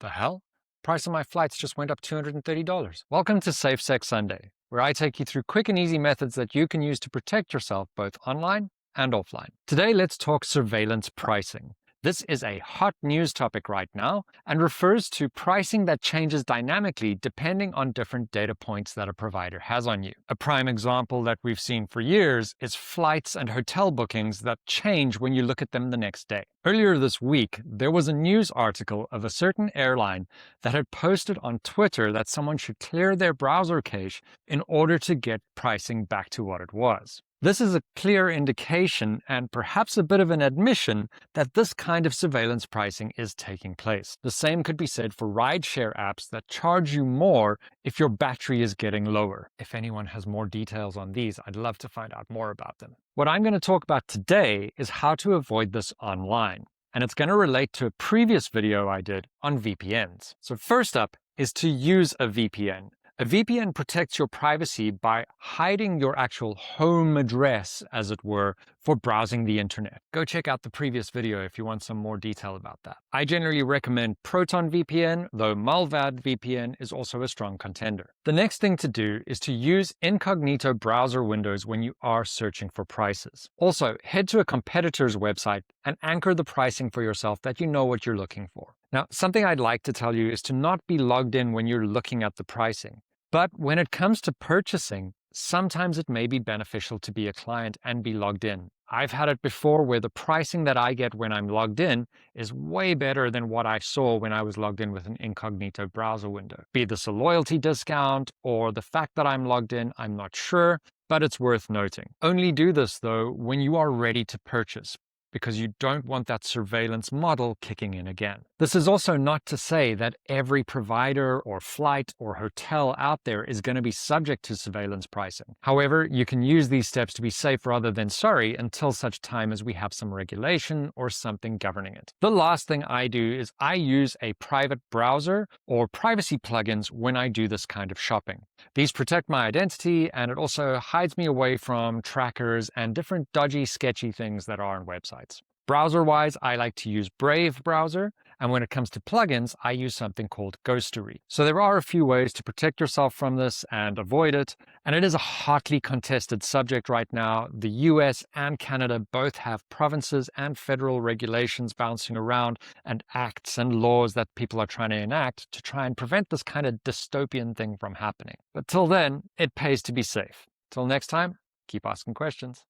The hell? Price of my flights just went up $230. Welcome to Safe Sex Sunday, where I take you through quick and easy methods that you can use to protect yourself both online and offline. Today, let's talk surveillance pricing. This is a hot news topic right now and refers to pricing that changes dynamically depending on different data points that a provider has on you. A prime example that we've seen for years is flights and hotel bookings that change when you look at them the next day. Earlier this week, there was a news article of a certain airline that had posted on Twitter that someone should clear their browser cache in order to get pricing back to what it was. This is a clear indication and perhaps a bit of an admission that this kind of surveillance pricing is taking place. The same could be said for rideshare apps that charge you more if your battery is getting lower. If anyone has more details on these, I'd love to find out more about them. What I'm going to talk about today is how to avoid this online, and it's going to relate to a previous video I did on VPNs. So first up is to use a VPN. A VPN protects your privacy by hiding your actual home address, as it were, for browsing the internet. Go check out the previous video if you want some more detail about that. I generally recommend Proton VPN, though Malvad VPN is also a strong contender. The next thing to do is to use Incognito browser windows when you are searching for prices. Also, head to a competitor's website and anchor the pricing for yourself that you know what you're looking for. Now, something I'd like to tell you is to not be logged in when you're looking at the pricing. But when it comes to purchasing, sometimes it may be beneficial to be a client and be logged in. I've had it before where the pricing that I get when I'm logged in is way better than what I saw when I was logged in with an Incognito browser window. Be this a loyalty discount or the fact that I'm logged in, I'm not sure, but it's worth noting. Only do this though when you are ready to purchase, because you don't want that surveillance model kicking in again. This is also not to say that every provider or flight or hotel out there is going to be subject to surveillance pricing. However, you can use these steps to be safe rather than sorry until such time as we have some regulation or something governing it. The last thing I do is I use a private browser or privacy plugins when I do this kind of shopping. These protect my identity and it also hides me away from trackers and different dodgy, sketchy things that are on websites. Browser-wise, I like to use Brave browser, and when it comes to plugins, I use something called Ghostery. So there are a few ways to protect yourself from this and avoid it, and it is a hotly contested subject right now. The US and Canada both have provinces and federal regulations bouncing around and acts and laws that people are trying to enact to try and prevent this kind of dystopian thing from happening. But till then, it pays to be safe. Till next time, keep asking questions.